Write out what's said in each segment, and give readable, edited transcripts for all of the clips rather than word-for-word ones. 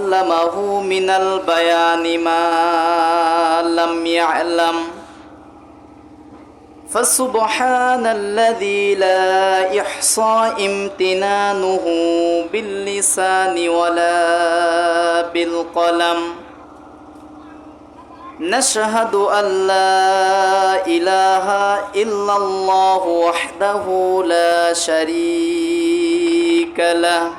علمه من البيان ما لم يعلم فسبحان الذي لا يحصى امتنانه باللسان ولا بالقلم نشهد أن لا إله إلا الله وحده لا شريك له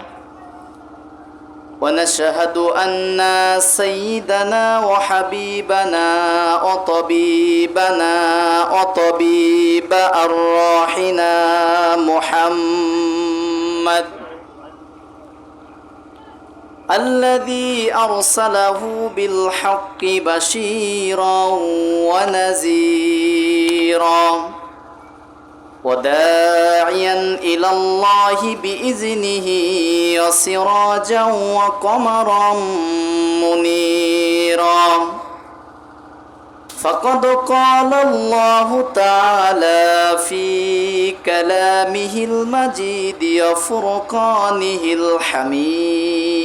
ونشهد أن سيدنا وحبيبنا وطبيب أرواحنا محمد الذي أرسله بالحق بشيرا ونذيرا وداعيا إلى الله بإذنه وسراجا وقمرا منيرا فقد قال الله تعالى في كلامه المجيد وفرقانه الحميد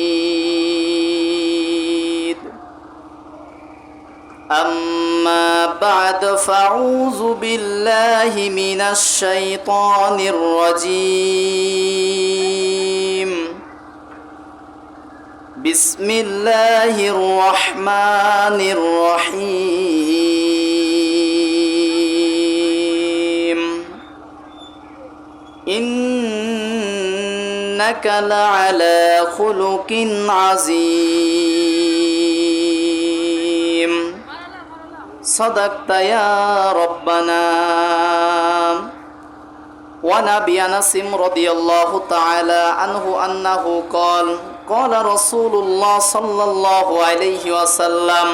أما بعد فأعوذ بالله من الشيطان الرجيم بسم الله الرحمن الرحيم إنك لعلى خلق عظيم صدقت يا ربنا. وعن أبي أنس رضي الله تعالى عنه أنه قال رسول الله صلى الله عليه وسلم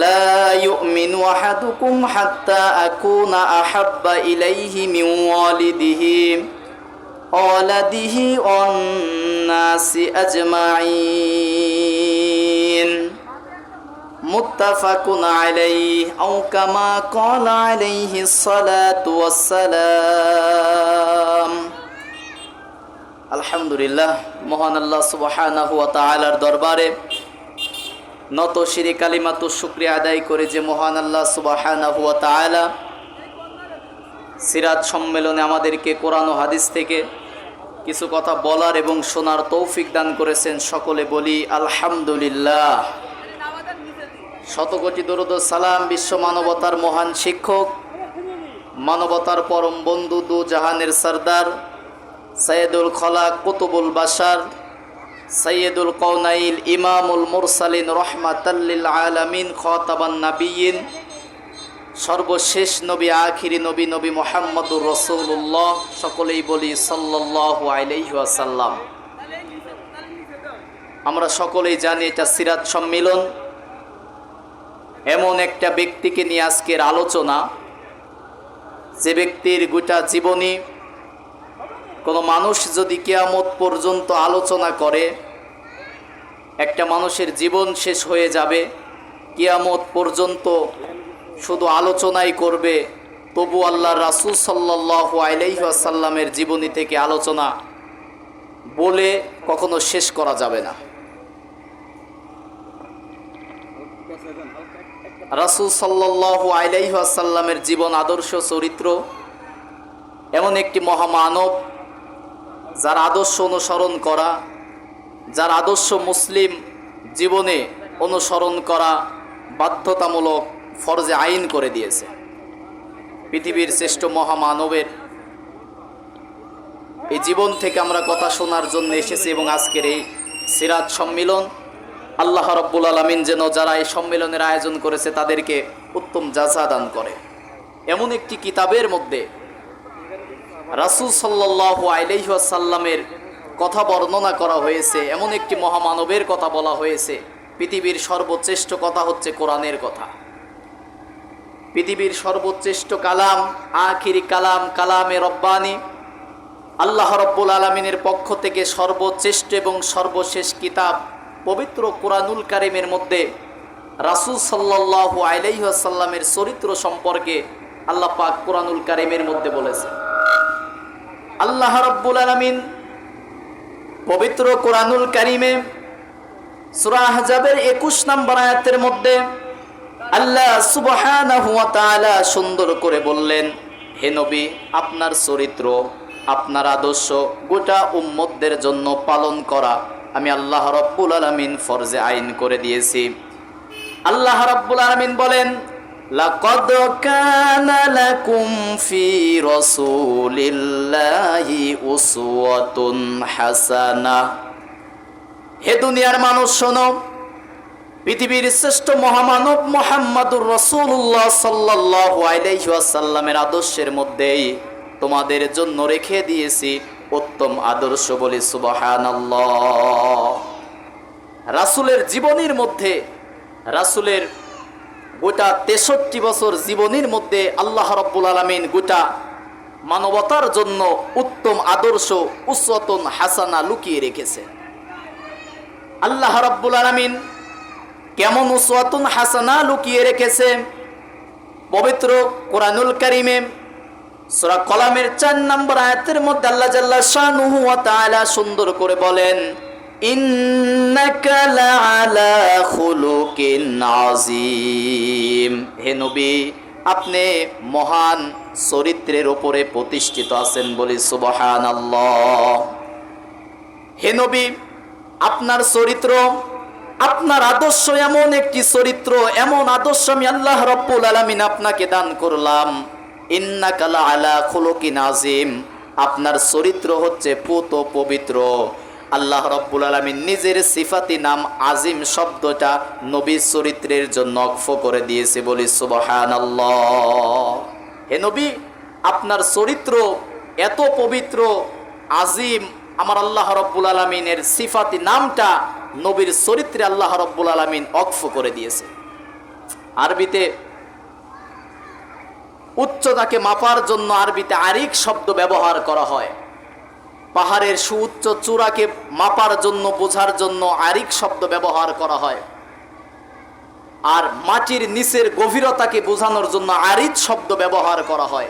لا يؤمن أحدكم حتى أكون أحب إليه من والده والناس أجمعين متفق عليه أو كما قال عليه الصلاة والسلام. আলহামদুলিল্লাহ, মহান আল্লাহ সুবহানাহু ওয়া তাআলার দরবারে নত শিরে কালিমাতু শুকরিয়া আদায় করে যে মহান আল্লাহ সুবহানাহু ওয়া তাআলা সিরাত সম্মেলনে আমাদেরকে কোরআন ও হাদিস থেকে কিছু কথা বলার এবং শোনার তৌফিক দান করেছেন, সকলে বলি আলহামদুলিল্লাহ। শতকোটি দরুদ ও সালাম বিশ্ব মানবতার মহান শিক্ষক, মানবতার পরম বন্ধু, দু জাহানের সরদার সৈয়দুল খলাক কুতুবুল বাশার সৈয়দুল কওনাইল ইমামুল মুরসালিন রহমাতাল লিল আলামিন খাতাবান নাবিয়িন, সর্বশেষ নবী আখিরি নবী নবী মুহাম্মদুর রাসূলুল্লাহ, সকলেই বলি সাল্লাল্লাহু আলাইহি ওয়াসাল্লাম। আমরা সকলেই জানি এটা সিরাত সম্মেলন, এমন একটা ব্যক্তিকে নিয়ে আজকের আলোচনা, যে ব্যক্তির গোটা জীবনী কোনো মানুষ যদি কিয়ামত পর্যন্ত আলোচনা করে, একটা মানুষের জীবন শেষ হয়ে যাবে, কিয়ামত পর্যন্ত শুধু আলোচনাই করবে, তবু আল্লাহর রাসূল সাল্লাল্লাহু আলাইহি ওয়াসাল্লামের জীবনী থেকে আলোচনা বলে কখনো শেষ করা যাবে না। রাসূল সাল্লাল্লাহু আলাইহি ওয়াসাল্লামের জীবন, আদর্শ, চরিত্র এমন একটি মহামানব, যার আদর্শ অনুসরণ করা, যার আদর্শ মুসলিম জীবনে অনুসরণ করা বাধ্যতামূলক, ফরজে আইন করে দিয়েছে। পৃথিবীর শ্রেষ্ঠ মহামানবের এই জীবন থেকে আমরা কথা শোনার জন্য এসেছি এবং আজকের এই সিরাত সম্মেলন, আল্লাহ রাব্বুল আলামিন যেন যারা এই সম্মেলনের আয়োজন করেছে তাদেরকে উত্তম জাযা দান করে। এমন একটি কিতাবের মধ্যে রাসূল সাল্লাল্লাহু আলাইহি ওয়াসাল্লামের কথা বর্ণনা করা হয়েছে, এমন একটি মহামানবের কথা বলা হয়েছে। পৃথিবীর সর্বশ্রেষ্ঠ কথা হচ্ছে কোরআনের কথা। পৃথিবীর সর্বশ্রেষ্ঠ কালাম, আখিরি কালাম, কালামে রব্বানি, আল্লাহ রাব্বুল আলামিনের পক্ষ থেকে সর্বশ্রেষ্ঠ এবং সর্বশেষ কিতাব পবিত্র কোরআনুল কারীমের মধ্যে রাসূল সাল্লাল্লাহু আলাইহি ওয়াসাল্লামের চরিত্র সম্পর্কে আল্লাহ পাক কোরআনুল কারীমের মধ্যে বলেছেন। আল্লাহ রাব্বুল আলামিন পবিত্র কোরআনুল কারীমে সূরা আহজাবের 21 নম্বর আয়াতের মধ্যে আল্লাহ সুবহানাহু ওয়া তাআলা সুন্দর করে বললেন, হে নবী, আপনার চরিত্র, আপনার আদর্শ গোটা উম্মতদের জন্য পালন করা আমি আল্লাহ রাব্বুল আলামিন ফরজে আইন করে দিয়েছি। আল্লাহ রাব্বুল আলামিন বলেন, লাকাদ কানা লাকুম ফি রাসূলিল্লাহি উসওয়াতুন হাসানাহ। হে দুনিয়ার মানুষ শোনো, পৃথিবীর শ্রেষ্ঠ মহামানব মুহাম্মদুর রাসূলুল্লাহ সাল্লাল্লাহু আলাইহি ওয়াসাল্লামের আদর্শের মধ্যেই তোমাদের জন্য রেখে দিয়েছি উত্তম আদর্শ, বলি সুবহানাল্লাহ। রাসূলের জীবনীর মধ্যে, রাসূলের গোটা 63 বছর জীবনীর মধ্যে আল্লাহ রাব্বুল আলামিন গোটা মানবতার জন্য উত্তম আদর্শ উসওয়াতুন হাসানা লুকিয়ে রেখেছে। আল্লাহ রাব্বুল আলামিন কেমন উসওয়াতুন হাসানা লুকিয়ে রেখেছে? পবিত্র কোরআনুল কারীমে সূরা কলামের 4 নম্বর আয়াতের মধ্যে আল্লাহ জাল্লা শানুহু ওয়া তাআলা সুন্দর করে বলেন, ইন্নাকা লাআলা খুলুকিন আযীম। হে নবী, আপনি মহান চরিত্রের উপরে প্রতিষ্ঠিত আছেন, বলি সুবহানাল্লাহ। হে নবী, আপনার চরিত্র, আপনার আদর্শ এমন একটি চরিত্র, এমন আদর্শ আমি আল্লাহ রাব্বুল আলামিন আপনাকে দান করলাম। ইন্নাকা লাআলা খুলুকিন আযীম, আপনার চরিত্র হচ্ছে পুত পবিত্র। আল্লাহ রাব্বুল আলামিন নিজের সিফাতি নাম আজিম শব্দটা নবীর চরিত্রের জন্য অক্ষ করে দিয়েছে, বলি সুবহানাল্লাহ। হে নবী, আপনার চরিত্র এত পবিত্র, আজিম, আমার আল্লাহ রাব্বুল আলামিনের সিফাতি নামটা নবীর চরিত্রে আল্লাহ রাব্বুল আলামিন অক্ষ করে দিয়েছে। আরবিতে উচ্চতাকে মাপার জন্য আরবিতে আরিক শব্দ ব্যবহার করা হয়। পাহাড়ের সুউচ্চ চূড়াকে মাপার জন্য, বোঝার জন্য আরিক শব্দ ব্যবহার করা হয়। আর মাটির নিচের গভীরতাকে বোঝানোর জন্য আরিদ শব্দ ব্যবহার করা হয়।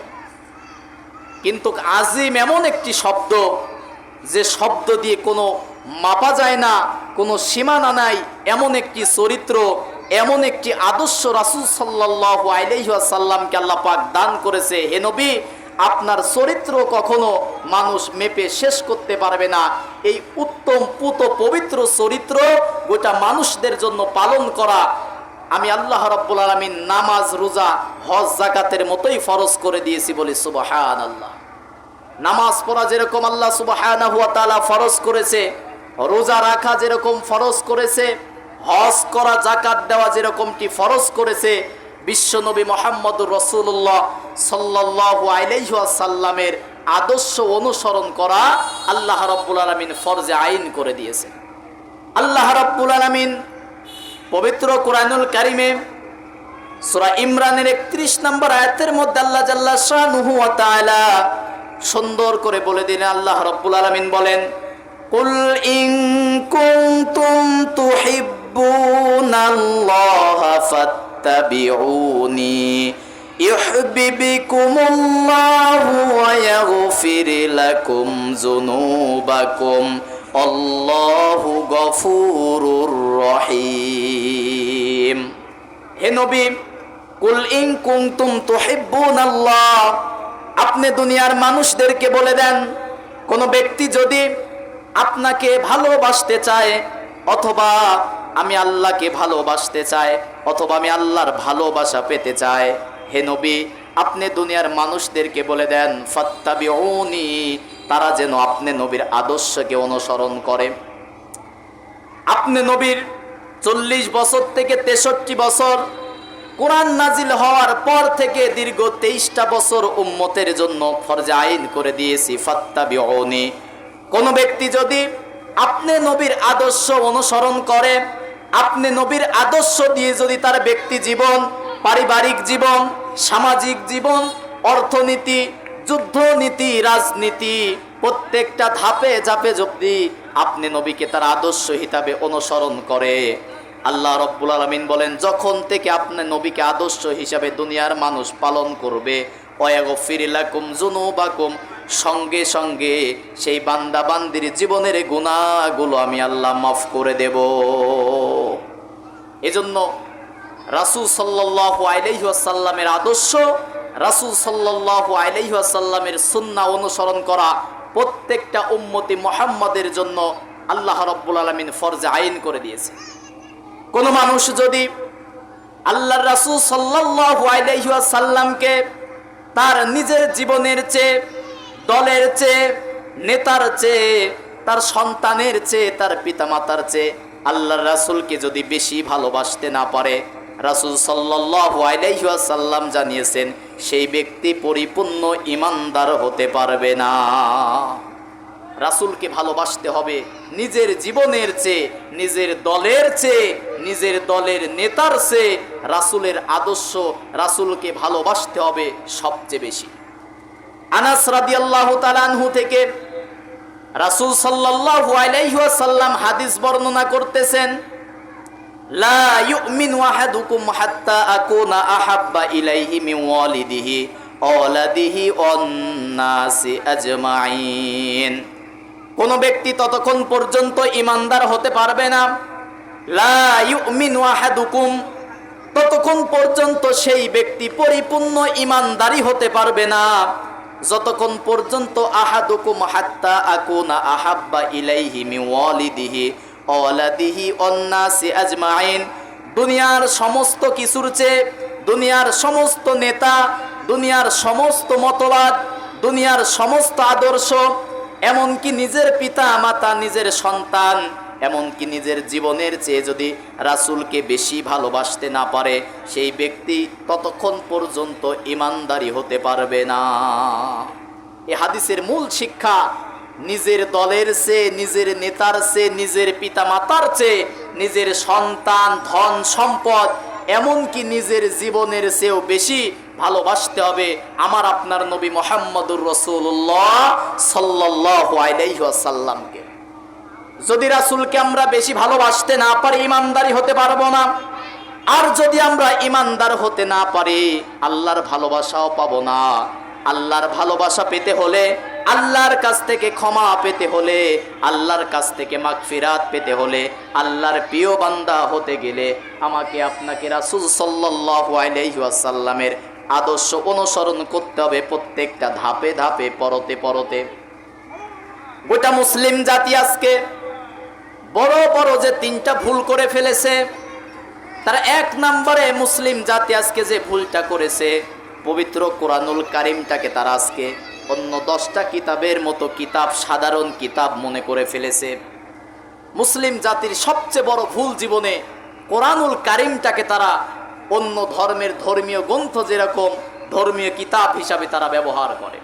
কিন্তু আজিম এমন একটি শব্দ যে শব্দ দিয়ে কোনো মাপা যায় না, কোনো সীমানা নাই, এমন একটি চরিত্র, এমন একটি আদর্শ রাসূল সাল্লাল্লাহু আলাইহি ওয়াসাল্লামকে আল্লাহ পাক দান করেছে। হে নবী, আপনার চরিত্র কখনো মানুষ মেপে শেষ করতে পারবে না। এই উত্তম পুত পবিত্র চরিত্র গোটা মানুষদের জন্য পালন করা আমি আল্লাহ রাব্বুল আলামিন নামাজ, রোজা, হজ, যাকাতের মতোই ফরজ করে দিয়েছি, বলি সুবহানাল্লাহ। নামাজ পড়া যেরকম আল্লাহ সুবহানাহু ওয়া তাআলা ফরজ করেছে, রোজা রাখা যেরকম ফরজ করেছে, হজ করা, যাকাত দেওয়া যেরকমটি ফরজ করেছে, বিশ্বনবী মুহাম্মদুর রাসূলুল্লাহ সাল্লাল্লাহু আলাইহি ওয়াসাল্লামের আদর্শ অনুসরণ করা আল্লাহ রাব্বুল আলামিন ফরজে আইন করে দিয়েছে। আল্লাহ রাব্বুল আলামিন পবিত্র কোরআনুল কারীমে সূরা ইমরানের 31 নম্বর আয়াতের মধ্যে আল্লাহ জাল্লা শানুহু ওয়া তাআলা সুন্দর করে বলে দিলেন, আল্লাহ রাব্বুল আলামিন বলেন, কুল ইন কুনতুম তুহিব্বুনাল্লাহা ফাত্তাবিউনি ইউহিব্বুকুমুল্লাহু ওয়া ইয়াগফির লাকুম যুনুবাকুম আল্লাহু গফুরুর রহিম। হে নবী, কুল ইন কুনতুম তুহিব্বুনাল্লাহ, আপনি দুনিয়ার মানুষদেরকে বলে দেন, কোন ব্যক্তি যদি আপনাকে ভালোবাসতে চায়, অথবা আমি আল্লাহকে ভালোবাসতে চাই, অথবা আমি আল্লাহর ভালোবাসা পেতে চাই, হে নবী, আপনি দুনিয়ার মানুষদেরকে বলে দেন, ফাত্তাবিউনি, তারা যেন আপনি নবীর আদর্শকে অনুসরণ করে। আপনি নবীর 40 বছর থেকে 63 বছর কোরআন নাজিল হওয়ার পর থেকে দীর্ঘ 23টা বছর উম্মতের জন্য ফরজে আইন করে দিয়েছি, ফাত্তাবিউনি। কোন ব্যক্তি যদি আপনি নবীর আদর্শ অনুসরণ করে, আপনি নবীর আদর্শ দিয়ে যদি তার ব্যক্তি জীবন, পারিবারিক জীবন, সামাজিক জীবন, অর্থনীতি, যুদ্ধনীতি, রাজনীতি, প্রত্যেকটা ধাপে ধাপে যদি আপনি নবীকে তার আদর্শ হিসাবে অনুসরণ করে, আল্লাহ রাব্বুল আলামিন বলেন, যখন থেকে আপনি নবীকে আদর্শ হিসাবে দুনিয়ার মানুষ পালন করবে, ওয়াগফির লাকুম যুনুবাকুম, সঙ্গে সঙ্গে সেই বান্দা বান্দির জীবনের গুনাহগুলো আমি আল্লাহ মাফ করে দেব। এজন্য রাসূল সাল্লাল্লাহু আলাইহি ওয়াসাল্লামের আদর্শ, রাসূল সাল্লাল্লাহু আলাইহি ওয়াসাল্লামের সুন্নাহ অনুসরণ করা প্রত্যেকটা উম্মতি মুহাম্মাদের জন্য আল্লাহ রাব্বুল আলামিন ফরজে আইন করে দিয়েছে। কোন মানুষ যদি আল্লাহর রাসূল সাল্লাল্লাহু আলাইহি ওয়াসাল্লামকে তার নিজের জীবনের চেয়ে, দলের চেয়ে, নেতার চেয়ে, তার সন্তানের চেয়ে, তার পিতামাতার চেয়ে আল্লাহর রাসূলকে যদি বেশি ভালোবাসতে না পারে, রাসূল সাল্লাল্লাহু আলাইহি ওয়াসাল্লাম জানিয়েছেন সেই ব্যক্তি পরিপূর্ণ ঈমানদার হতে পারবে না। রাসূলকে ভালোবাসতে হবে নিজের জীবনের চেয়ে, নিজের দলের চেয়ে, নিজের দলের নেতার চেয়ে রাসূলের আদর্শ, রাসূলকে ভালোবাসতে হবে সবচেয়ে বেশি। আনাস রাদিয়াল্লাহু তাআলা আনহু থেকে রাসূল সাল্লাল্লাহু আলাইহি ওয়াসাল্লাম হাদিস বর্ণনা করতেছেন, লা ইউমিনু আহাদুকুম হাত্তা আকুনা আহাব্বা ইলাইহি মিন ওয়ালিদিহি ওয়ালাদিহি ওয়ান নাসি আজমাইন। কোন ব্যক্তি ততক্ষণ পর্যন্ত ঈমানদার হতে পারবে না, লা ইউমিনু আহাদুকুম, ততক্ষণ পর্যন্ত সেই ব্যক্তি পরিপূর্ণ ঈমানদারি হতে পারবে না যতক্ষণ পর্যন্ত আহাদুকুম হাত্তা আকুনা আহাব্বা ইলাইহি মিন ওয়ালিদিহি ওয়ালাদিহি ওয়ান নাসি আজমাইন। দুনিয়ার সমস্ত কিছুর চেয়ে, দুনিয়ার সমস্ত নেতা, দুনিয়ার সমস্ত মতবাদ, দুনিয়ার সমস্ত আদর্শ, এমনকি নিজের পিতা মাতা, নিজের সন্তান, এমনকি নিজের জীবনের চেয়ে যদি রাসূলকে বেশি ভালোবাসতে না পারে, সেই ব্যক্তি ততক্ষণ পর্যন্ত ঈমানদারি হতে পারবে না। এই হাদিসের মূল শিক্ষা, নিজের দলের চেয়ে, নিজের নেতার চেয়ে, নিজের পিতা মাতার চেয়ে, নিজের সন্তান, ধন সম্পদ, এমনকি নিজের জীবনের চেয়েও বেশি ভালোবাসতে হবে আমার আপনার নবী মুহাম্মদুর রাসূলুল্লাহ সাল্লাল্লাহু আলাইহি ওয়াসাল্লামকে। যদি রাসূলকে আমরা বেশি ভালোবাসতে না পারি, ঈমানদারি হতে পারবো না। আর যদি আমরা ঈমানদার হতে না পারি, আল্লাহর ভালোবাসাও পাবো না। আল্লাহর ভালোবাসা পেতে হলে, আল্লাহর কাছ থেকে ক্ষমা পেতে হলে, আল্লাহর কাছ থেকে মাগফিরাত পেতে হলে, আল্লাহর প্রিয় বান্দা হতে গেলে আমাকে আপনাকে রাসূল সাল্লাল্লাহু আলাইহি ওয়াসাল্লামের আদর্শ অনুসরণ করতে হবে প্রত্যেকটা ধাপে ধাপে, পরতে পরতে। গোটা মুসলিম জাতি আজকে বড় বড় যে তিনটা ভুল করে ফেলেছে, তার এক নম্বরে মুসলিম জাতি আজকে যে ভুলটা করেছে, পবিত্র কোরআনুল কারীমটাকে তারা আজকে অন্য 10টা কিতাবের মতো কিতাব, সাধারণ কিতাব মনে করে ফেলেছে। মুসলিম জাতির সবচেয়ে বড় ভুল জীবনে কোরআনুল কারীমটাকে তারা অন্য ধর্মের ধর্মীয় গ্রন্থ যেরকম ধর্মীয় কিতাব হিসাবে তারা ব্যবহার করে।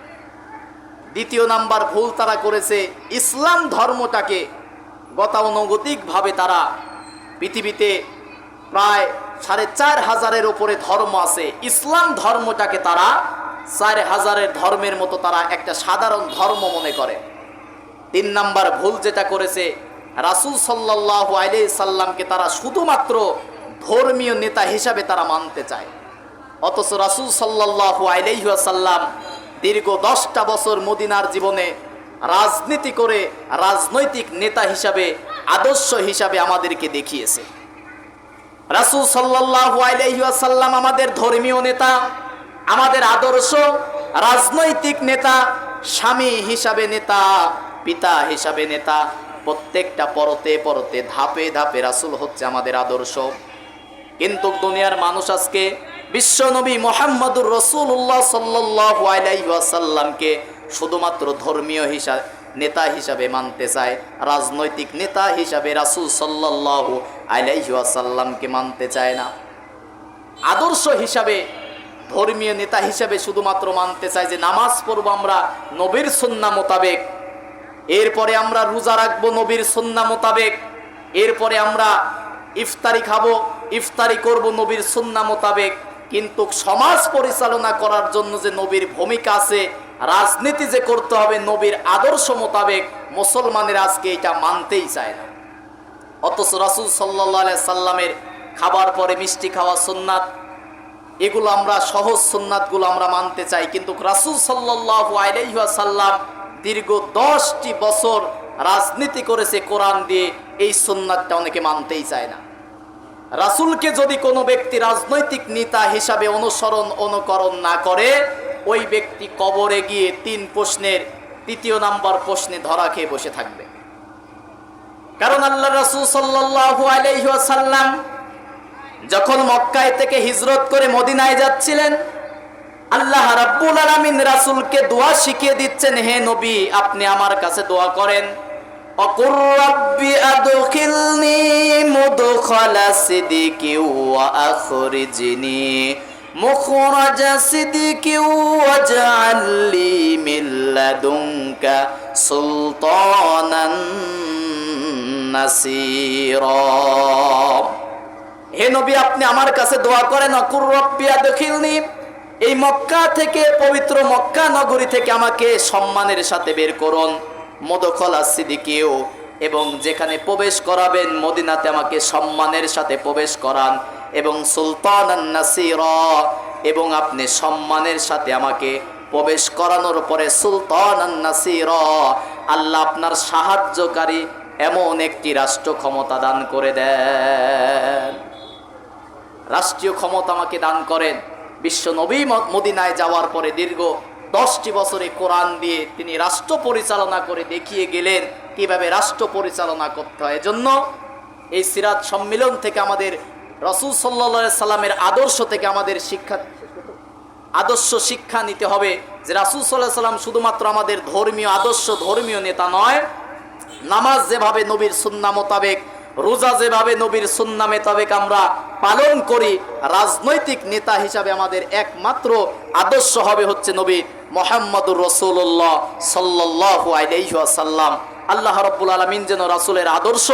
দ্বিতীয় নাম্বার ভুল তারা করেছে, ইসলাম ধর্মটাকে গতানুগতিকভাবে তারা, পৃথিবীতে প্রায় 4500-এর উপরে ধর্ম আছে, ইসলাম ধর্মটাকে তারা 4000-এর ধর্মের মতো তারা একটা সাধারণ ধর্ম মনে করে। 3 নাম্বার ভুল যেটা করেছে, রাসূল সাল্লাল্লাহু আলাইহি সাল্লামকে তারা শুধুমাত্র ধর্মীয় নেতা হিসাবে তারা মানতে চায়, অথচ রাসূল সাল্লাল্লাহু আলাইহি ওয়াসাল্লাম দীর্ঘ 10টা বছর মদিনার জীবনে রাজনীতি করে রাজনৈতিক নেতা হিসাবে, আদর্শ হিসাবে আমাদেরকে দেখিয়েছে। রাসূল সাল্লাল্লাহু আলাইহি ওয়াসাল্লাম আমাদের ধর্মীয় নেতা, আমাদের আদর্শ, রাজনৈতিক নেতা, স্বামী হিসাবে নেতা, পিতা হিসাবে নেতা, প্রত্যেকটা পরতে পরতে, ধাপে ধাপে রাসূল হচ্ছে আমাদের আদর্শ। কিন্তু দুনিয়ার মানুষ আজকে বিশ্বনবী মুহাম্মদুর রাসূলুল্লাহ সাল্লাল্লাহু আলাইহি ওয়াসাল্লামকে শুধুমাত্র ধর্মীয় নেতা হিসাবে মানতে চায়, রাজনৈতিক নেতা হিসাবে রাসূল সাল্লাল্লাহু আলাইহি ওয়াসাল্লামকে মানতে চায় না। আদর্শ হিসাবে, ধর্মীয় নেতা হিসাবে শুধুমাত্র মানতে চায় যে নামাজ পড়বো আমরা নবীর সুন্নাহ মোতাবেক, এরপরে আমরা রোজা রাখবো নবীর সুন্নাহ মোতাবেক, এরপরে আমরা ইফতারি খাবো, ইফতারি করব নবীর সুন্নাহ মোতাবেক। কিন্তু সমাজ পরিচালনা করার জন্য যে নবীর ভূমিকা আছে, রাজনীতি যে করতে হবে নবীর আদর্শ মোতাবেক, মুসলমানের আজকে এটা মানতেই চায় না। অথচ রাসূল সাল্লাল্লাহু আলাইহি সাল্লামের খাবার পরে মিষ্টি খাওয়া সুন্নাত, এগুলো আমরা সহজ সুন্নাতগুলো আমরা মানতে চাই, কিন্তু রাসূল সাল্লাল্লাহু আলাইহি ওয়াসাল্লাম দীর্ঘ 10টি বছর রাজনীতি করেছে কোরআন দিয়ে, এই সুন্নাতটা অনেকে মানতেই চায় না। রাসূলকে যদি কোনো ব্যক্তি রাজনৈতিক নেতা হিসাবে অনুসরণ অনুকরণ না করে, ওই ব্যক্তি কবরে গিয়ে 3 প্রশ্নের 3য় নাম্বার প্রশ্নে ধরা খেয়ে বসে থাকবে। কারণ আল্লাহ রাসূল সাল্লাল্লাহু আলাইহি ওয়াসাল্লাম যখন মক্কায় থেকে হিজরত করে মদিনায় যাচ্ছিলেন, আল্লাহ রাব্বুল আলামিন রাসূলকে দোয়া শিখিয়ে দিচ্ছেন, হে নবী আপনি আমার কাছে দোয়া করেন, অকুর রাব্বি আদখিলনি মুদখালা সিদকি ওয়া আখরিজনি মুখরাজা সিদকি ওয়াজআল লি মিন লাদুনকা সুলতানান নাসীরা। হে নবী আপনি আমার কাছে দোয়া করেন, অকুর রাব্বি আদখিলনি, এই মক্কা থেকে, পবিত্র মক্কা নগরী থেকে আমাকে সম্মানের সাথে বের করুন, মুদখালা সিদকিও, এবং যেখানে প্রবেশ করাবেন মদিনাতে আমাকে সম্মানের সাথে প্রবেশ করান, এবং সুলতানান নাসীরা, এবং আপনি সম্মানের সাথে আমাকে প্রবেশ করানোর পরে সুলতানান নাসীরা, আল্লাহ আপনার সাহায্যকারী এমন একটি রাষ্ট্র ক্ষমতা দান করে দেন, রাষ্ট্রীয় ক্ষমতা আমাকে দান করেন। বিশ্ব নবী মদিনায় যাওয়ার পরে দীর্ঘ 10টি বছরে কোরআন দিয়ে তিনি রাষ্ট্র পরিচালনা করে দেখিয়ে গেলেন কিভাবে রাষ্ট্র পরিচালনা করতে হয়। এজন্য এই সিরাত সম্মিলন থেকে আমাদের রাসূল সাল্লাল্লাহু আলাইহি সাল্লামের আদর্শ থেকে আমাদের আদর্শ শিক্ষা নিতে হবে যে রাসূল সাল্লাল্লাহু আলাইহি সাল্লাম শুধুমাত্র আমাদের ধর্মীয় আদর্শ, ধর্মীয় নেতা নয়, নামাজ যেভাবে নবীর সুন্নাহ মোতাবেক, রোজা যেভাবে নবীর সুন্নাহ মোতাবেক আমরা পালন করি, রাজনৈতিক নেতা হিসাবে আমাদের একমাত্র আদর্শ হবে হচ্ছে নবী মুহাম্মদুর রাসূলুল্লাহ সাল্লাল্লাহু আলাইহি ওয়াসাল্লাম। আল্লাহ রাব্বুল আলামিন যেন রাসূলের আদর্শ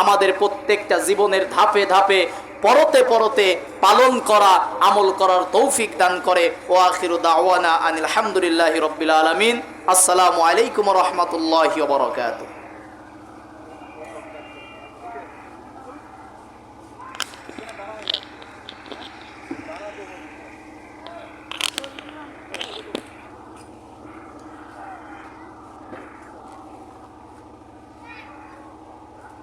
আমাদের প্রত্যেকটা জীবনের ধাপে ধাপে, পরতে পরতে পালন করা, আমল করার তৌফিক দান করে। ওয়া আখিরু দাওয়ানা আনিল হামদুলিল্লাহি রাব্বিল আলামিন। আসসালামু আলাইকুম ওয়া রাহমাতুল্লাহি ওয়া বারাকাতুহু।